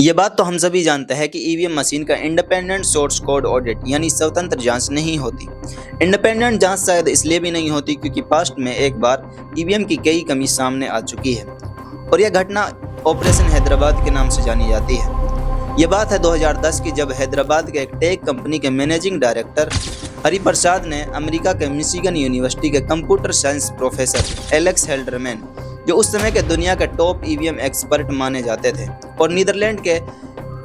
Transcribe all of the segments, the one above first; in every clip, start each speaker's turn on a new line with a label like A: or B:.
A: ये बात तो हम सभी जानते हैं कि ईवीएम मशीन का इंडिपेंडेंट सोर्स कोड ऑडिट यानी स्वतंत्र जांच नहीं होती। इंडिपेंडेंट जांच शायद इसलिए भी नहीं होती क्योंकि पास्ट में एक बार ईवीएम की कई कमी सामने आ चुकी है और यह घटना ऑपरेशन हैदराबाद के नाम से जानी जाती है। ये बात है 2010 की, जब हैदराबाद के एक टेक कंपनी के मैनेजिंग डायरेक्टर हरिप्रसाद ने अमेरिका के मिशिगन यूनिवर्सिटी के कंप्यूटर साइंस प्रोफेसर एलेक्स हेल्डरमैन, जो उस समय के दुनिया के टॉप ईवीएम एक्सपर्ट माने जाते थे, और नीदरलैंड के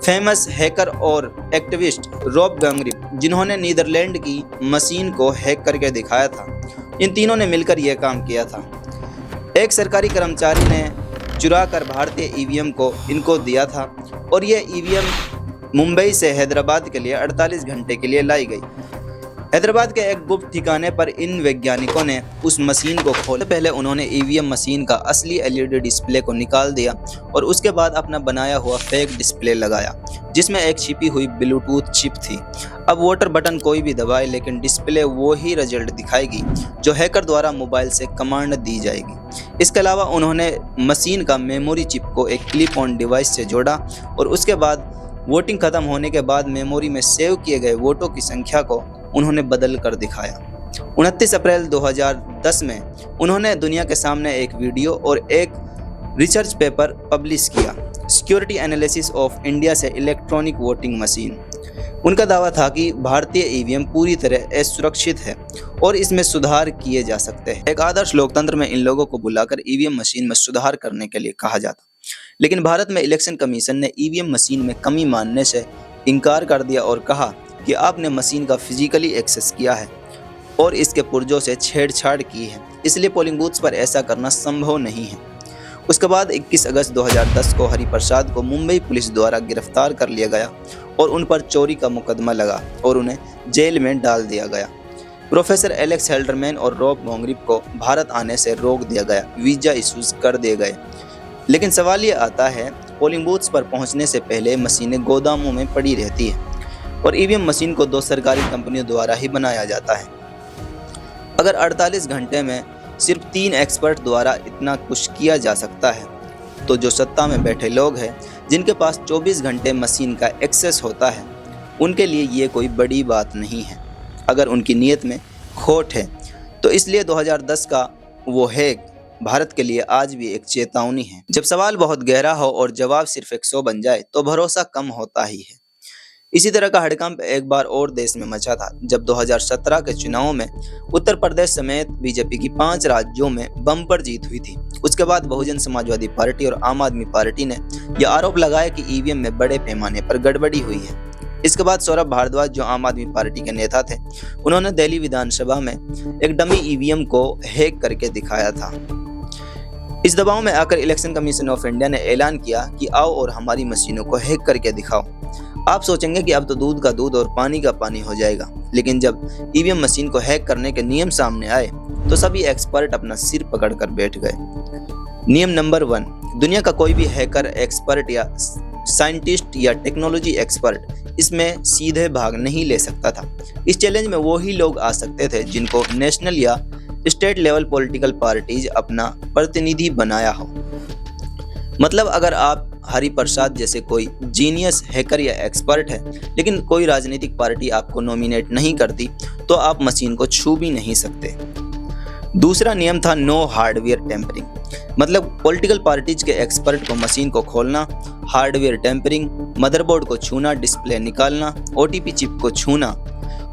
A: फेमस हैकर और एक्टिविस्ट रॉब गंगरिप, जिन्होंने नीदरलैंड की मशीन को हैक करके दिखाया था, इन तीनों ने मिलकर यह काम किया था। एक सरकारी कर्मचारी ने चुरा कर भारतीय ईवीएम को इनको दिया था और यह ईवीएम मुंबई से हैदराबाद के लिए 48 घंटे के लिए लाई गई। हैदराबाद के एक गुप्त ठिकाने पर इन वैज्ञानिकों ने उस मशीन को खोला। पहले उन्होंने ईवीएम मशीन का असली एलईडी डिस्प्ले को निकाल दिया और उसके बाद अपना बनाया हुआ फेक डिस्प्ले लगाया, जिसमें एक छिपी हुई ब्लूटूथ चिप थी। अब वाटर बटन कोई भी दबाए, लेकिन डिस्प्ले वो ही रिजल्ट दिखाएगी जो हैकर द्वारा मोबाइल से कमांड दी जाएगी। इसके अलावा उन्होंने मशीन का मेमोरी चिप को एक क्लिप ऑन डिवाइस से जोड़ा और उसके बाद वोटिंग खत्म होने के बाद मेमोरी में सेव किए गए वोटों की संख्या को उन्होंने बदल कर दिखाया। 29 अप्रैल 2010 में उन्होंने दुनिया के सामने एक वीडियो और एक रिसर्च पेपर पब्लिश किया, सिक्योरिटी एनालिसिस ऑफ इंडिया से इलेक्ट्रॉनिक वोटिंग मशीन। उनका दावा था कि भारतीय ईवीएम पूरी तरह असुरक्षित है और इसमें सुधार किए जा सकते हैं। एक आदर्श लोकतंत्र में इन लोगों को बुलाकर ईवीएम मशीन में सुधार करने के लिए कहा जाता, लेकिन भारत में इलेक्शन कमीशन ने ईवीएम मशीन में कमी मानने से इनकार कर दिया और कहा कि आपने मशीन का फिजिकली एक्सेस किया है और इसके पुर्जों से छेड़छाड़ की है, इसलिए पोलिंग बूथ्स पर ऐसा करना संभव नहीं है। उसके बाद 21 अगस्त 2010 को हरिप्रसाद को मुंबई पुलिस द्वारा गिरफ्तार कर लिया गया और उन पर चोरी का मुकदमा लगा और उन्हें जेल में डाल दिया गया। प्रोफेसर एलेक्स हेल्डरमैन और रॉब गंगरिप को भारत आने से रोक दिया गया, वीजा इशूज कर दिए गए। लेकिन सवाल ये आता है, पोलिंग बूथ्स पर पहुंचने से पहले मशीनें गोदामों में पड़ी रहती है और ईवीएम मशीन को 2 सरकारी कंपनियों द्वारा ही बनाया जाता है। अगर 48 घंटे में सिर्फ 3 एक्सपर्ट द्वारा इतना कुछ किया जा सकता है, तो जो सत्ता में बैठे लोग हैं जिनके पास 24 घंटे मशीन का एक्सेस होता है, उनके लिए ये कोई बड़ी बात नहीं है अगर उनकी नीयत में खोट है। तो इसलिए 2010 का वो हैक भारत के लिए आज भी एक चेतावनी है। जब सवाल बहुत गहरा हो और जवाब सिर्फ 100 बन जाए तो भरोसा कम होता ही है। इसी तरह का हड़कंप एक बार और देश में मचा था, जब 2017 के चुनावों में उत्तर प्रदेश समेत बीजेपी की 5 राज्यों में बम्पर जीत हुई थी। उसके बाद बहुजन समाजवादी पार्टी और आम आदमी पार्टी ने यह आरोप लगाया कि ईवीएम में बड़े पैमाने पर गड़बड़ी हुई है। इसके बाद सौरभ भारद्वाज, जो आम आदमी पार्टी के नेता थे, उन्होंने दिल्ली विधानसभा में एक डमी ईवीएम को हैक करके दिखाया था। इस दबाव में आकर इलेक्शन कमीशन ऑफ इंडिया ने ऐलान किया कि आओ और हमारी मशीनों को हैक करके दिखाओ। आप सोचेंगे कि अब तो दूध का दूध और पानी का पानी हो जाएगा, लेकिन जब ईवीएम मशीन को हैक करने के नियम सामने आए तो सभी एक्सपर्ट अपना सिर पकड़कर बैठ गए। नियम नंबर 1, दुनिया का कोई भी हैकर एक्सपर्ट या साइंटिस्ट या टेक्नोलॉजी एक्सपर्ट इसमें सीधे भाग नहीं ले सकता था। इस चैलेंज में वो ही लोग आ सकते थे जिनको नेशनल या स्टेट लेवल पॉलिटिकल पार्टीज अपना प्रतिनिधि बनाया हो। मतलब अगर आप हरिप्रसाद जैसे कोई जीनियस हैकर या एक्सपर्ट है, लेकिन कोई राजनीतिक पार्टी आपको नॉमिनेट नहीं करती, तो आप मशीन को छू भी नहीं सकते। दूसरा नियम था नो हार्डवेयर टेम्परिंग। मतलब पॉलिटिकल पार्टीज के एक्सपर्ट को मशीन को खोलना, हार्डवेयर टेम्परिंग, मदरबोर्ड को छूना, डिस्प्ले निकालना, ओटीपी चिप को छूना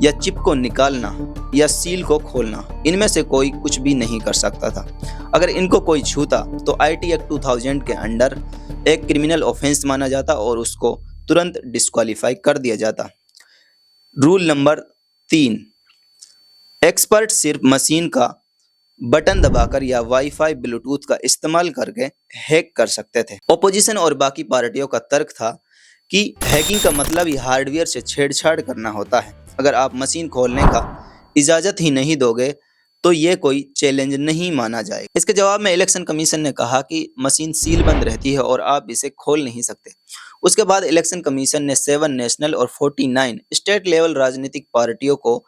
A: या चिप को निकालना या सील को खोलना, इनमें से कोई कुछ भी नहीं कर सकता था। अगर इनको कोई छूता तो आईटी एक्ट 2000 के अंडर एक क्रिमिनल ऑफेंस माना जाता और उसको तुरंत डिस्क्वालीफाई कर दिया जाता। रूल नंबर 3, एक्सपर्ट सिर्फ मशीन का बटन दबाकर या वाईफाई ब्लूटूथ का इस्तेमाल करके हैक कर सकते थे। ओपोजिशन और बाकी पार्टियों का तर्क था कि हैकिंग का मतलब ही हार्डवेयर से छेड़छाड़ करना होता है। अगर आप मशीन खोलने का इजाजत ही नहीं दोगे तो ये कोई चैलेंज नहीं माना जाएगा। इसके जवाब में इलेक्शन कमीशन ने कहा कि मशीन सील बंद रहती है और आप इसे खोल नहीं सकते। उसके बाद इलेक्शन कमीशन ने 7 नेशनल और 49 स्टेट लेवल राजनीतिक पार्टियों को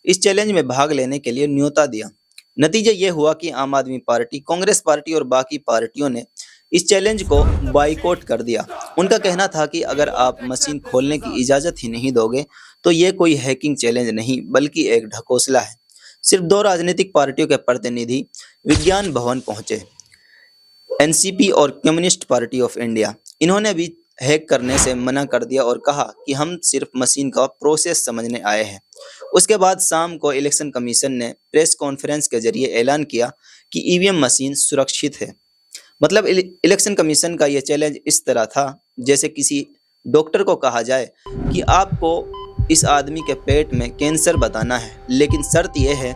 A: इस चैलेंज में भाग लेने के लिए न्योता दिया। नतीजा ये हुआ कि आम आदमी पार्टी, कांग्रेस पार्टी और बाकी पार्टियों ने इस चैलेंज को बाइकआउट कर दिया। उनका कहना था कि अगर आप मशीन खोलने की इजाज़त ही नहीं दोगे, तो ये कोई हैकिंग चैलेंज नहीं, बल्कि एक ढकोसला है। सिर्फ 2 राजनीतिक पार्टियों के प्रतिनिधि विज्ञान भवन पहुंचे, एनसीपी और कम्युनिस्ट पार्टी ऑफ इंडिया। इन्होंने भी हैक करने से मना कर दिया और कहा कि हम सिर्फ मशीन का प्रोसेस समझने आए हैं। उसके बाद शाम को इलेक्शन कमीशन ने प्रेस कॉन्फ्रेंस के जरिए ऐलान किया कि ईवीएम मशीन सुरक्षित है। मतलब इलेक्शन कमीशन का यह चैलेंज इस तरह था जैसे किसी डॉक्टर को कहा जाए कि आपको इस आदमी के पेट में कैंसर बताना है, लेकिन शर्त यह है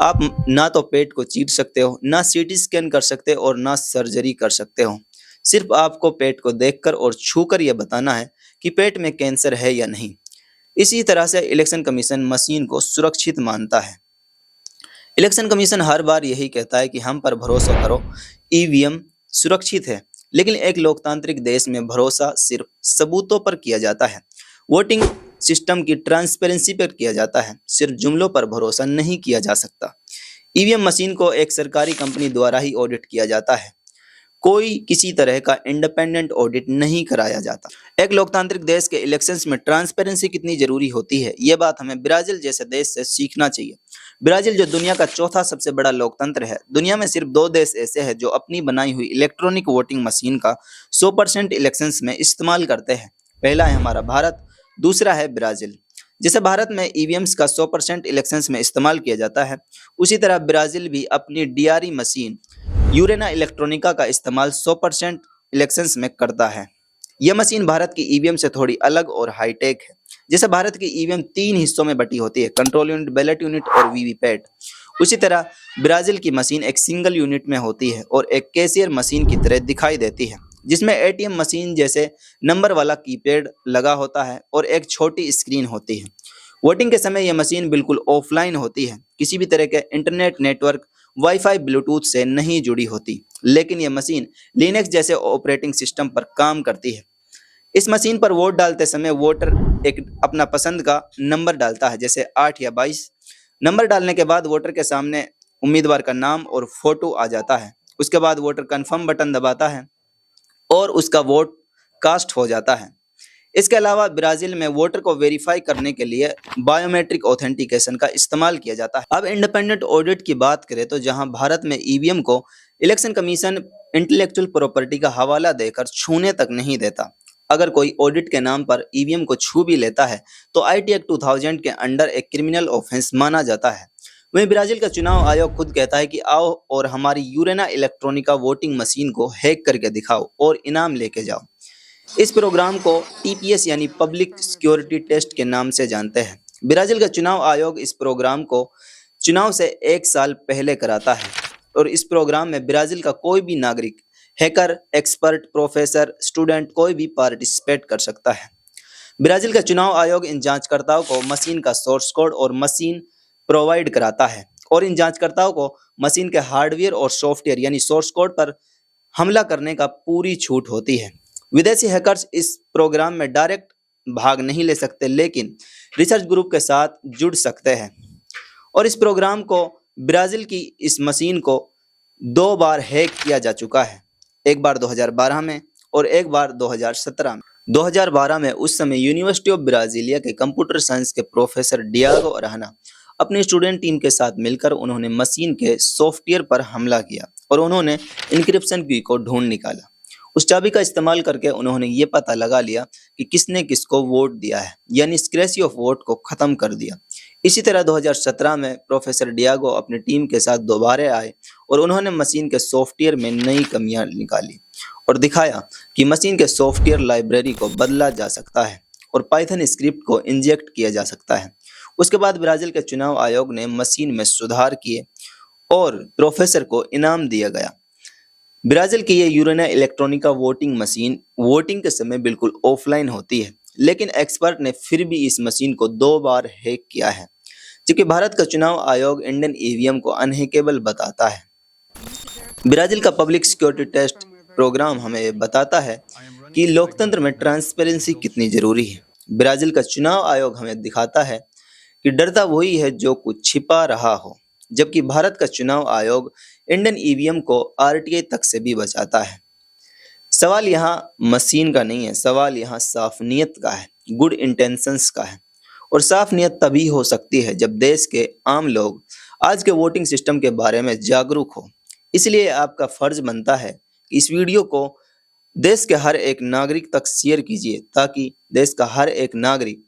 A: आप ना तो पेट को चीर सकते हो, ना सीटी स्कैन कर सकते और ना सर्जरी कर सकते हो। सिर्फ आपको पेट को देखकर और छूकर यह बताना है कि पेट में कैंसर है या नहीं। इसी तरह से इलेक्शन कमीशन मशीन को सुरक्षित मानता है। इलेक्शन कमीशन हर बार यही कहता है कि हम पर भरोसा करो, ईवीएम सुरक्षित है। लेकिन एक लोकतांत्रिक देश में भरोसा सिर्फ सबूतों पर किया जाता है। वोटिंग सिस्टम की ट्रांसपेरेंसी पर किया जाता है, सिर्फ जुमलों पर भरोसा नहीं किया जा सकता। ईवीएम मशीन को एक सरकारी कंपनी द्वारा ही ऑडिट किया जाता है, कोई किसी तरह का इंडिपेंडेंट ऑडिट नहीं कराया जाता। एक लोकतांत्रिक देश के इलेक्शंस में ट्रांसपेरेंसी कितनी जरूरी होती है, ये बात हमें ब्राजील जैसे देश से सीखना चाहिए। ब्राजील जो दुनिया का चौथा सबसे बड़ा लोकतंत्र है, दुनिया में सिर्फ 2 देश ऐसे हैं जो अपनी बनाई हुई इलेक्ट्रॉनिक वोटिंग मशीन का 100% इलेक्शंस में इस्तेमाल करते हैं। पहला है हमारा भारत, दूसरा है ब्राजील। जैसे भारत में ईवीएम्स का 100% इलेक्शंस में इस्तेमाल किया जाता है, उसी तरह ब्राजील भी अपनी डीआरई मशीन यूरेना इलेक्ट्रॉनिका का इस्तेमाल 100% इलेक्शंस में करता है। यह मशीन भारत की ईवीएम से थोड़ी अलग और हाईटेक है। जैसे भारत की ईवीएम 3 हिस्सों में बटी होती है, कंट्रोल यूनिट, बैलेट यूनिट और वीवीपैट। उसी तरह ब्राजील की मशीन एक सिंगल यूनिट में होती है और एक कैशियर मशीन की तरह दिखाई देती है, जिसमें एटीएम मशीन जैसे नंबर वाला कीपैड लगा होता है और एक छोटी स्क्रीन होती है। वोटिंग के समय यह मशीन बिल्कुल ऑफलाइन होती है, किसी भी तरह के इंटरनेट नेटवर्क, वाईफाई, ब्लूटूथ से नहीं जुड़ी होती। लेकिन यह मशीन लिनक्स जैसे ऑपरेटिंग सिस्टम पर काम करती है। इस मशीन पर वोट डालते समय वोटर एक अपना पसंद का नंबर डालता है, जैसे 8 या 22। नंबर डालने के बाद वोटर के सामने उम्मीदवार का नाम और फोटो आ जाता है। उसके बाद वोटर कंफर्म बटन दबाता है और उसका वोट कास्ट हो जाता है। इसके अलावा ब्राजील में वोटर को वेरीफाई करने के लिए बायोमेट्रिक ऑथेंटिकेशन का इस्तेमाल किया जाता है। अब इंडिपेंडेंट ऑडिट की बात करें तो जहां भारत में ईवीएम को इलेक्शन कमीशन इंटेलेक्चुअल प्रॉपर्टी का हवाला देकर छूने तक नहीं देता। अगर कोई ऑडिट के नाम पर ईवीएम को छू भी लेता है तो आईटी एक्ट 2000 के अंडर एक क्रिमिनल ऑफेंस माना जाता है। वहीं ब्राजील का चुनाव आयोग खुद कहता है कि आओ और हमारी यूरेना इलेक्ट्रॉनिका वोटिंग मशीन को हैक करके दिखाओ और इनाम लेके जाओ। इस प्रोग्राम को टीपीएस यानी पब्लिक सिक्योरिटी टेस्ट के नाम से जानते हैं। ब्राजील का चुनाव आयोग इस प्रोग्राम को चुनाव से 1 साल पहले कराता है और इस प्रोग्राम में ब्राजील का कोई भी नागरिक, हैकर, एक्सपर्ट, प्रोफेसर, स्टूडेंट कोई भी पार्टिसिपेट कर सकता है। ब्राजील का चुनाव आयोग इन जांचकर्ताओं को मशीन का सोर्स कोड और मशीन प्रोवाइड कराता है और इन जांचकर्ताओं को मशीन के हार्डवेयर और सॉफ्टवेयर यानी सोर्स कोड पर हमला करने का पूरी छूट होती है। विदेशी हैकर्स इस प्रोग्राम में डायरेक्ट भाग नहीं ले सकते, लेकिन रिसर्च ग्रुप के साथ जुड़ सकते हैं। और इस प्रोग्राम को ब्राजील की इस मशीन को 2 बार हैक किया जा चुका है, एक बार 2012 में और एक बार 2017 में। 2012 में उस समय यूनिवर्सिटी ऑफ ब्राजीलिया के कंप्यूटर साइंस के प्रोफेसर डियागो अराहना अपनी स्टूडेंट टीम के साथ मिलकर उन्होंने मशीन के सॉफ्टवेयर पर हमला किया और उन्होंने इंक्रिप्शन की को ढूंढ निकाला। उस चाबी का इस्तेमाल करके उन्होंने ये पता लगा लिया कि किसने किसको वोट दिया है, यानी स्क्रैची ऑफ वोट को खत्म कर दिया। इसी तरह 2017 में प्रोफेसर डियागो अपनी टीम के साथ दोबारा आए और उन्होंने मशीन के सॉफ्टवेयर में नई कमियां निकाली और दिखाया कि मशीन के सॉफ्टवेयर लाइब्रेरी को बदला जा सकता है और पाइथन स्क्रिप्ट को इंजेक्ट किया जा सकता है। उसके बाद ब्राजील के चुनाव आयोग ने मशीन में सुधार किए और प्रोफेसर को इनाम दिया गया। ब्राजील की ये यूरेना इलेक्ट्रॉनिका वोटिंग मशीन वोटिंग के समय बिल्कुल ऑफलाइन होती है, लेकिन एक्सपर्ट ने फिर भी इस मशीन को 2 बार हैक किया है, जबकि भारत का चुनाव आयोग इंडियन ईवीएम को अनहैकेबल बताता है। ब्राजील का पब्लिक सिक्योरिटी टेस्ट प्रोग्राम हमें बताता है कि लोकतंत्र में ट्रांसपेरेंसी कितनी जरूरी है। ब्राजील का चुनाव आयोग हमें दिखाता है कि डरता वही है जो कुछ छिपा रहा हो, जबकि भारत का चुनाव आयोग इंडियन ईवीएम को आरटीआई तक से भी बचाता है। सवाल यहाँ मशीन का नहीं है, सवाल यहाँ साफ नीयत का है, गुड इंटेंशंस का है। और साफ नीयत तभी हो सकती है जब देश के आम लोग आज के वोटिंग सिस्टम के बारे में जागरूक हो। इसलिए आपका फर्ज बनता है कि इस वीडियो को देश के हर एक नागरिक तक शेयर कीजिए ताकि देश का हर एक नागरिक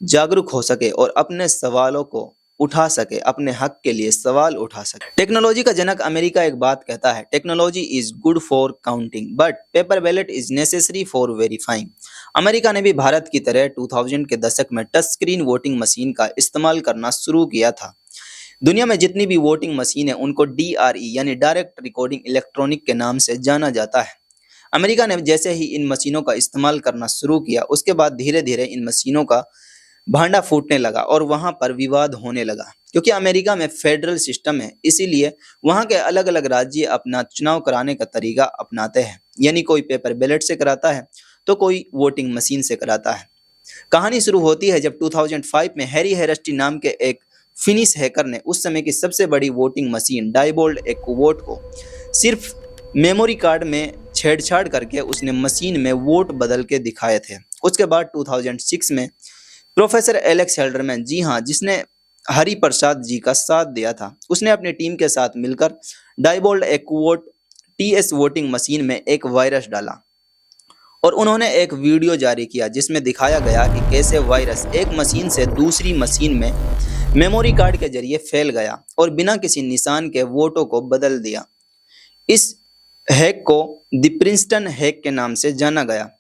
A: जागरूक हो सके और अपने सवालों को उठा सके, अपने हक के लिए सवाल उठा सके। टेक्नोलॉजी का जनक अमेरिका एक बात कहता है, technology is good for counting but paper ballot is necessary for verifying. America ने भी भारत की तरह 2000 के दशक में टच स्क्रीन वोटिंग मशीन का इस्तेमाल करना शुरू किया था। दुनिया में जितनी भी वोटिंग मशीन है उनको DRE यानी डायरेक्ट रिकॉर्डिंग इलेक्ट्रॉनिक के नाम से जाना जाता है। अमेरिका ने जैसे ही इन मशीनों का इस्तेमाल करना शुरू किया, उसके बाद धीरे धीरे इन मशीनों का भांडा फूटने लगा और वहां पर विवाद होने लगा। क्योंकि अमेरिका में फेडरल सिस्टम है, इसीलिए वहां के अलग अलग राज्य अपना चुनाव कराने का तरीका अपनाते हैं। यानी कोई पेपर बैलेट से कराता है तो कोई वोटिंग मशीन से कराता है। कहानी शुरू होती है जब 2005 में हैरी हेरस्टी नाम के एक फिनिश हैकर ने उस समय की सबसे बड़ी वोटिंग मशीन डाइबोल्ड एक्वोट को सिर्फ मेमोरी कार्ड में छेड़छाड़ करके उसने मशीन में वोट बदल के दिखाए थे। उसके बाद 2006 में प्रोफेसर एलेक्स हेल्डरमैन, जी हाँ, जिसने हरि प्रसाद जी का साथ दिया था, उसने अपनी टीम के साथ मिलकर डाइबोल्ड एक्वोट TS वोटिंग मशीन में एक वायरस डाला और उन्होंने एक वीडियो जारी किया जिसमें दिखाया गया कि कैसे वायरस एक मशीन से दूसरी मशीन में मेमोरी कार्ड के जरिए फैल गया और बिना किसी निशान के वोटों को बदल दिया। इस हैक को द प्रिंसटन हैक के नाम से जाना गया।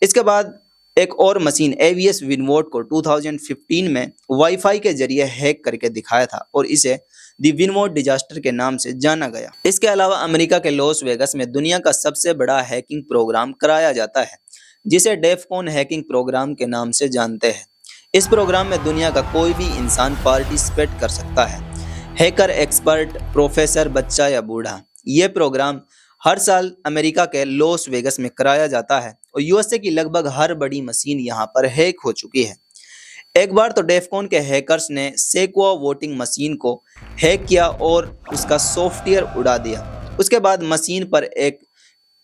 A: इसके बाद एक और मशीन AVS विनवोट को 2015 में वाईफाई के जरिए हैक करके दिखाया था और इसे द विनवोट डिजास्टर के नाम से जाना गया। इसके अलावा अमेरिका के लॉस वेगस में दुनिया का सबसे बड़ा हैकिंग प्रोग्राम कराया जाता है जिसे डेफकॉन हैकिंग प्रोग्राम के नाम से जानते हैं। इस प्रोग्राम में दुनिया का कोई भी इंसान पार्टिसिपेट कर सकता है, हैकर, एक्सपर्ट, प्रोफेसर, बच्चा या बूढ़ा। ये प्रोग्राम हर साल अमेरिका के लॉस वेगस में कराया जाता है और USA की लगभग हर बड़ी मशीन यहाँ पर हैक हो चुकी है। एक बार तो डेफकॉन के हैकर्स ने सेक्वा वोटिंग मशीन को हैक किया और उसका सॉफ्टवेयर उड़ा दिया। उसके बाद मशीन पर एक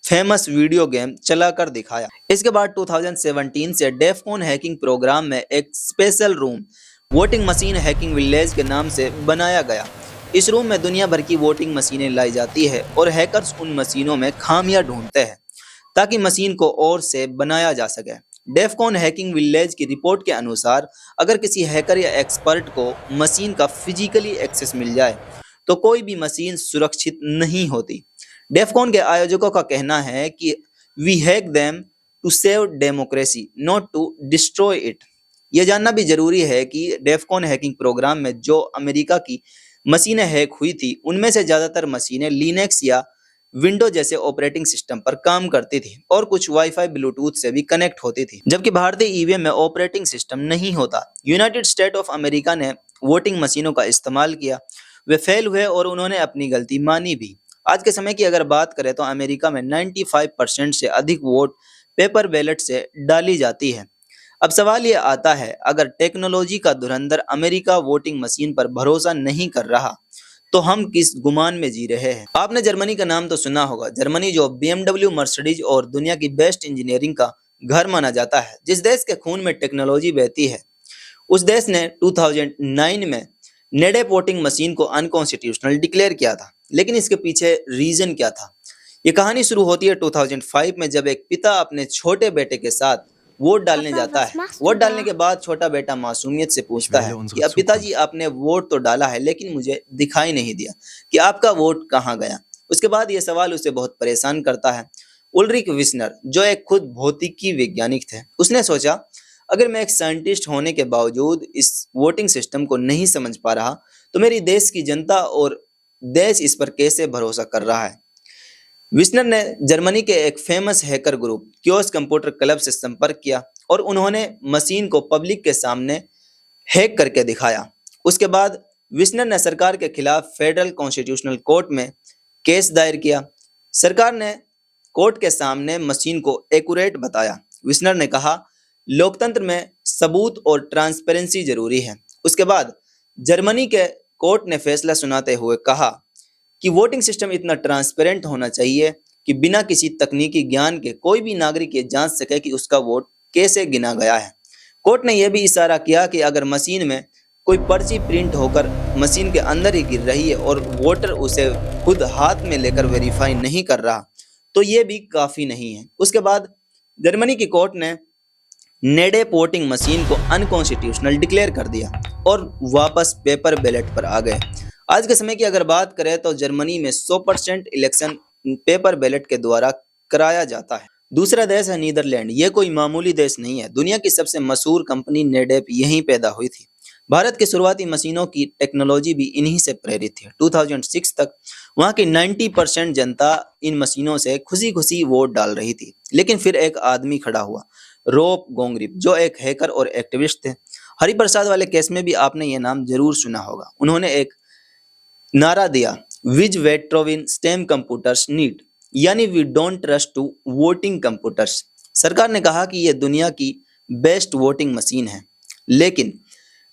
A: फेमस वीडियो गेम चलाकर दिखाया। इसके बाद 2017 से डेफकॉन हैकिंग प्रोग्राम में एक special room voting machine hacking village के नाम से बनाया गया। इस रूम में दुनिया भर की वोटिंग मशीनें लाई जाती है और हैकर्स उन मशीनों में खामियां ढूंढते हैं ताकि मशीन को और से बनाया जा सके। डेफकॉन हैकिंग विलेज की रिपोर्ट के अनुसार अगर किसी हैकर या एक्सपर्ट को मशीन का फिजिकली एक्सेस मिल जाए तो कोई भी मशीन सुरक्षित नहीं होती। डेफकॉन के आयोजकों का कहना है कि we hack them to save democracy not to destroy it. यह जानना भी जरूरी है कि डेफकॉन हैकिंग प्रोग्राम में जो अमेरिका की मशीनें हैक हुई थी उनमें से ज्यादातर मशीनें लिनक्स या विंडो जैसे ऑपरेटिंग सिस्टम पर काम करती थी और कुछ वाईफाई ब्लूटूथ से भी कनेक्ट होती थी, जबकि भारतीय EVM में ऑपरेटिंग सिस्टम नहीं होता। यूनाइटेड स्टेट ऑफ अमेरिका ने वोटिंग मशीनों का इस्तेमाल किया, वे फेल हुए और उन्होंने अपनी गलती मानी भी। आज के समय की अगर बात करें तो अमेरिका में 95% से अधिक वोट पेपर बैलेट से डाली जाती है। अब सवाल ये आता है, अगर टेक्नोलॉजी का धुरंधर अमेरिका वोटिंग मशीन पर भरोसा नहीं कर रहा तो हम किस गुमान में जी रहे हैं। आपने जर्मनी का नाम तो सुना होगा। जर्मनी जो BMW, मर्सिडीज और दुनिया की बेस्ट इंजीनियरिंग का घर माना जाता है, जिस देश के खून में टेक्नोलॉजी बहती है, उस देश ने 2009 में नेडेप वोटिंग मशीन को अनकॉन्स्टिट्यूशनल डिक्लेयर किया था। लेकिन इसके पीछे रीजन क्या था? ये कहानी शुरू होती है 2005 में जब एक पिता अपने छोटे बेटे के साथ वोट डालने जाता है। वोट डालने के बाद छोटा बेटा मासूमियत से पूछता है कि अब पिताजी आपने वोट तो डाला है लेकिन मुझे दिखाई नहीं दिया कि आपका वोट कहाँ गया। उसके बाद ये सवाल उसे बहुत परेशान करता है। उल्रिक विस्नर जो एक खुद भौतिकी वैज्ञानिक थे, उसने सोचा अगर मैं एक साइंटिस्ट होने के बावजूद इस वोटिंग सिस्टम को नहीं समझ पा रहा तो मेरी देश की जनता और देश इस पर कैसे भरोसा कर रहा है। विस्नर ने जर्मनी के एक famous hacker group chaos computer club से संपर्क किया और उन्होंने मशीन को पब्लिक के सामने हैक करके दिखाया। उसके बाद विस्नर ने सरकार के खिलाफ फेडरल कॉन्स्टिट्यूशनल कोर्ट में केस दायर किया। सरकार ने कोर्ट के सामने मशीन को एक्यूरेट बताया। विस्नर ने कहा लोकतंत्र में सबूत और ट्रांसपेरेंसी जरूरी है। उसके बाद जर्मनी के कोर्ट ने फैसला सुनाते हुए कहा कि वोटिंग सिस्टम इतना ट्रांसपेरेंट होना चाहिए कि बिना किसी तकनीकी ज्ञान के कोई भी नागरिक ये जांच सके कि उसका वोट कैसे गिना गया है। कोर्ट ने यह भी इशारा किया कि अगर मशीन में कोई पर्ची प्रिंट होकर मशीन के अंदर ही गिर रही है और वोटर उसे खुद हाथ में लेकर वेरीफाई नहीं कर रहा, तो ये भी काफी नहीं है। उसके बाद जर्मनी की कोर्ट ने नेडेप वोटिंग मशीन को अनकॉन्स्टिट्यूशनल डिक्लेयर कर दिया और वापस पेपर बैलेट पर आ गए। आज के समय की अगर बात करें तो जर्मनी में 100% इलेक्शन पेपर बैलेट के द्वारा कराया जाता है। दूसरा देश है नीदरलैंड। ये कोई मामूली देश नहीं है। दुनिया की सबसे मशहूर कंपनी नेडेप यहीं पैदा हुई थी। भारत की शुरुआती मशीनों की टेक्नोलॉजी भी इन्हीं से प्रेरित थी। 2006 तक वहां की 90% जनता इन मशीनों से खुशी खुशी वोट डाल रही थी। लेकिन फिर एक आदमी खड़ा हुआ, रोब गोंगरिप, जो एक हैकर और एक्टिविस्ट थे। हरिप्रसाद वाले केस में भी आपने ये नाम जरूर सुना होगा। उन्होंने एक नारा दिया, विच वेट्रोविन स्टेम कंप्यूटर्स नीड, यानी we don't trust to voting computers. सरकार ने कहा कि यह दुनिया की बेस्ट वोटिंग मशीन है। लेकिन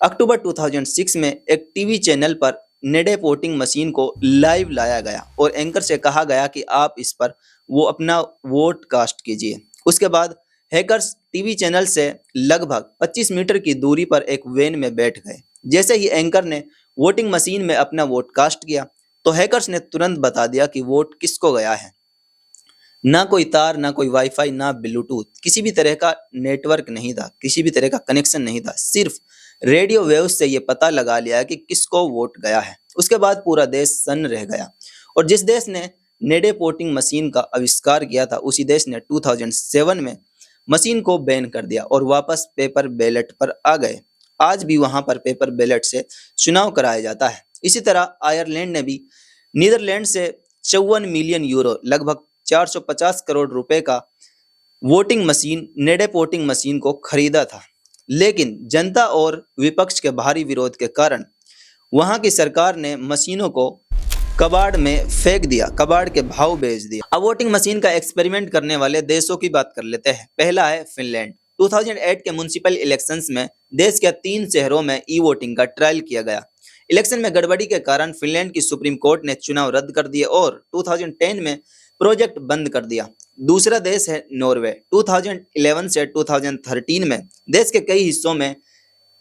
A: अक्टूबर 2006 में एक टीवी चैनल पर नेडेप वोटिंग मशीन को लाइव लाया गया और एंकर से कहा गया कि आप इस पर वो अपना वोट कास्ट कीजिए। उसके बाद हैकर्स टीवी चैनल से लगभग 25 मीटर की दूरी पर एक वैन में बैठ गए। जैसे ही एंकर ने वोटिंग मशीन में अपना वोट कास्ट किया तो हैकर्स ने तुरंत बता दिया कि वोट किसको गया है। ना कोई तार, ना कोई वाईफाई, ना ब्लूटूथ, किसी भी तरह का नेटवर्क नहीं था, किसी भी तरह का कनेक्शन नहीं था। सिर्फ रेडियो वेव्स से ये पता लगा लिया कि किसको वोट गया है। उसके बाद पूरा देश सन्न रह गया और जिस देश ने नेडेप वोटिंग मशीन का आविष्कार किया था उसी देश ने 2007 में मशीन को बैन कर दिया और वापस पेपर बैलेट पर आ गए। आज भी वहां पर पेपर बैलेट से चुनाव कराया जाता है। इसी तरह आयरलैंड ने भी नीदरलैंड से 54 मिलियन यूरो, लगभग 450 करोड़ रुपए का वोटिंग मशीन, नेडेप वोटिंग मशीन को खरीदा था। लेकिन जनता और विपक्ष के भारी विरोध के कारण वहां की सरकार ने मशीनों को कबाड़ में फेंक दिया, कबाड़ के भाव बेच दिया। अब वोटिंग मशीन का एक्सपेरिमेंट करने वाले देशों की बात कर लेते हैं। पहला है फिनलैंड। 2008 के म्युनिसिपल इलेक्शंस में देश के 3 शहरों में ई वोटिंग का ट्रायल किया गया। इलेक्शन में गड़बड़ी के कारण फिनलैंड की सुप्रीम कोर्ट ने चुनाव रद्द कर दिए और 2010 में प्रोजेक्ट बंद कर दिया। दूसरा देश है नॉर्वे। 2011 से 2013 में देश के कई हिस्सों में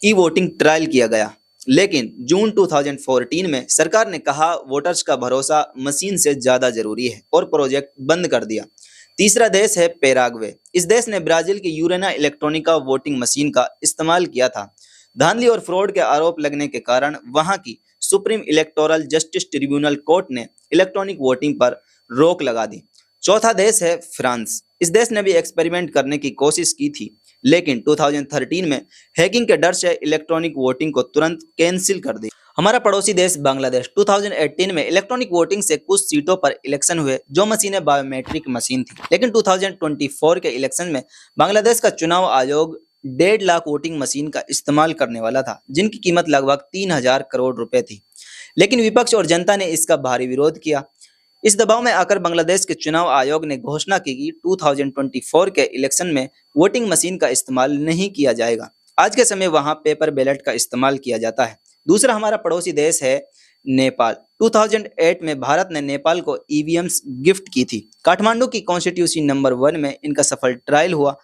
A: ई वोटिंग ट्रायल किया गया, लेकिन जून 2014 में सरकार ने कहा वोटर्स का भरोसा मशीन से ज्यादा जरूरी है और प्रोजेक्ट बंद कर दिया। तीसरा देश है पैराग्वे। इस देश ने ब्राजील की यूरेना इलेक्ट्रॉनिका वोटिंग मशीन का इस्तेमाल किया था। धांधली और फ्रॉड के आरोप लगने के कारण वहां की supreme electoral justice tribunal court ने इलेक्ट्रॉनिक वोटिंग पर रोक लगा दी। चौथा देश है फ्रांस। इस देश ने भी एक्सपेरिमेंट करने की कोशिश की थी, लेकिन 2013 में हैकिंग के डर से इलेक्ट्रॉनिक वोटिंग को तुरंत कैंसिल कर दी। हमारा पड़ोसी देश बांग्लादेश। 2018 में इलेक्ट्रॉनिक वोटिंग से कुछ सीटों पर इलेक्शन हुए जो मशीनें बायोमेट्रिक मशीन थी, लेकिन 2024 के इलेक्शन में बांग्लादेश का चुनाव आयोग 1.5 लाख वोटिंग मशीन का इस्तेमाल करने वाला था, जिनकी कीमत लगभग 3000 करोड़ रुपए थी। लेकिन विपक्ष और जनता ने इसका भारी विरोध किया। इस दबाव में आकर बांग्लादेश के चुनाव आयोग ने घोषणा की कि 2024 के इलेक्शन में वोटिंग मशीन का इस्तेमाल नहीं किया जाएगा। आज के समय वहां पेपर बैलेट का इस्तेमाल किया जाता है। दूसरा हमारा पड़ोसी देश है नेपाल। 2008 में भारत ने नेपाल को ईवीएम्स गिफ्ट की थी। काठमांडू की कॉन्स्टिट्यूंसी नंबर 1 में इनका सफल ट्रायल हुआ।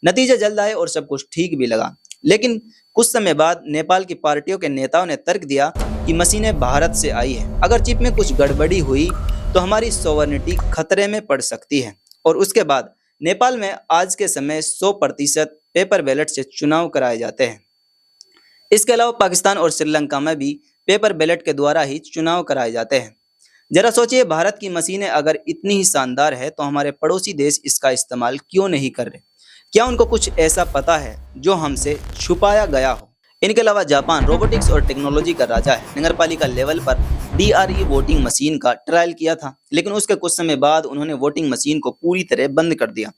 A: नतीजे जल्द आए और सब कुछ ठीक भी लगा, लेकिन कुछ समय बाद नेपाल की पार्टियों के नेताओं ने तर्क दिया कि मशीनें भारत से आई है, अगर चिप में कुछ गड़बड़ी हुई तो हमारी सॉवरेनिटी खतरे में पड़ सकती है। और उसके बाद नेपाल में आज के समय 100% पेपर बैलेट से चुनाव कराए जाते हैं। इसके अलावा पाकिस्तान और श्रीलंका में भी पेपर बैलेट के द्वारा ही चुनाव कराए जाते हैं। जरा सोचिए, भारत की मशीनें अगर इतनी ही शानदार है तो हमारे पड़ोसी देश इसका इस्तेमाल क्यों नहीं कर रहे? क्या उनको कुछ ऐसा पता है जो हमसे छुपाया गया हो? इनके अलावा जापान रोबोटिक्स और टेक्नोलॉजी का राजा है। नगरपालिका लेवल पर DRE वोटिंग मशीन का ट्रायल किया था, लेकिन उसके कुछ समय बाद उन्होंने वोटिंग मशीन को पूरी तरह बंद कर दिया,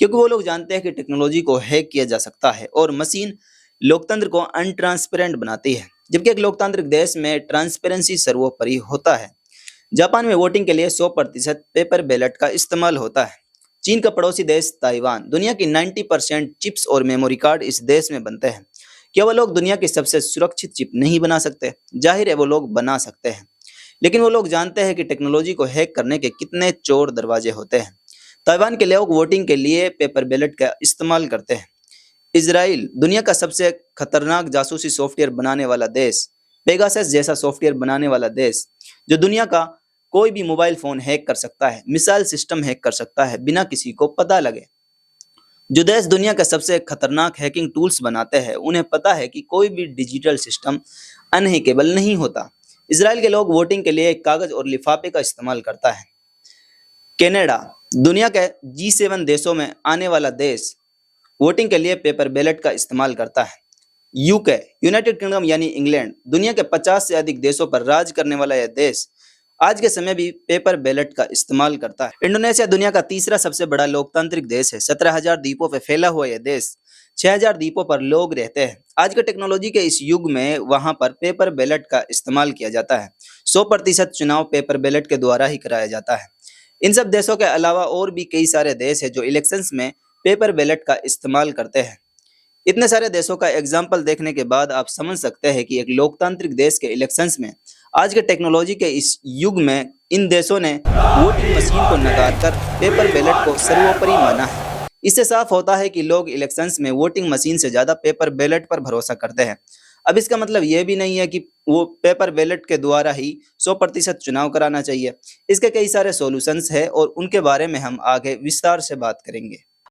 A: क्योंकि वो लोग जानते हैं कि टेक्नोलॉजी को हैक किया जा सकता है और मशीन लोकतंत्र को अनट्रांसपेरेंट बनाती है, जबकि एक लोकतांत्रिक देश में ट्रांसपेरेंसी सर्वोपरि होता है। जापान में वोटिंग के लिए 100% पेपर बैलेट का इस्तेमाल होता है। चीन का पड़ोसी देश ताइवान। दुनिया की 90% चिप्स और मेमोरी कार्ड इस देश में बनते हैं। क्या वो लोग दुनिया की सबसे सुरक्षित चिप नहीं बना सकते? जाहिर है वो लोग बना सकते हैं। लेकिन वो लोग जानते हैं कि टेक्नोलॉजी को हैक करने के कितने चोर दरवाजे होते हैं। ताइवान के लोग वोटिंग के लिए पेपर बैलेट का इस्तेमाल करते हैं। इजराइल दुनिया का सबसे खतरनाक जासूसी सॉफ्टवेयर बनाने वाला देश, पेगासस जैसा सॉफ्टवेयर बनाने वाला देश, जो दुनिया का कोई भी मोबाइल फोन हैक कर सकता है, मिसाइल सिस्टम हैक कर सकता है बिना किसी को पता लगे। जो देश दुनिया के सबसे खतरनाक हैकिंग टूल्स बनाते हैं, उन्हें पता है कि कोई भी डिजिटल सिस्टम अनहैकेबल नहीं होता। इसराइल के लोग वोटिंग के लिए कागज और लिफाफे का इस्तेमाल करता है। कनाडा दुनिया के G7 देशों में आने वाला देश, वोटिंग के लिए पेपर बैलेट का इस्तेमाल करता है। यूके यूनाइटेड किंगडम यानी इंग्लैंड दुनिया के 50 से अधिक देशों पर राज करने वाला यह देश आज के समय भी पेपर बैलेट का इस्तेमाल करता है। इंडोनेशिया दुनिया का तीसरा सबसे बड़ा लोकतांत्रिक देश है। 17,000 द्वीपों पर फैला हुआ यह देश, 6,000 द्वीपों पर लोग रहते हैं। आज के टेक्नोलॉजी के इस युग में वहां पर पेपर बैलेट का इस्तेमाल किया जाता है। 100% चुनाव पेपर बैलेट के द्वारा ही कराया जाता है। इन सब देशों के अलावा और भी कई सारे देश हैं जो इलेक्शंस में पेपर बैलेट का इस्तेमाल करते हैं। इतने सारे देशों का एग्जाम्पल देखने के बाद आप समझ सकते हैं कि एक लोकतांत्रिक देश के इलेक्शंस में आज के टेक्नोलॉजी के इस युग में इन देशों ने वोटिंग मशीन को नकार कर पेपर बैलेट को सर्वोपरि माना है। इससे साफ होता है कि लोग इलेक्शंस में वोटिंग मशीन से ज्यादा पेपर बैलेट पर भरोसा करते हैं। अब इसका मतलब यह भी नहीं है कि वो पेपर बैलेट के द्वारा ही 100% चुनाव कराना चाहिए। इसके कई सारे सॉल्यूशंस हैं और उनके बारे में हम आगे विस्तार से बात करेंगे।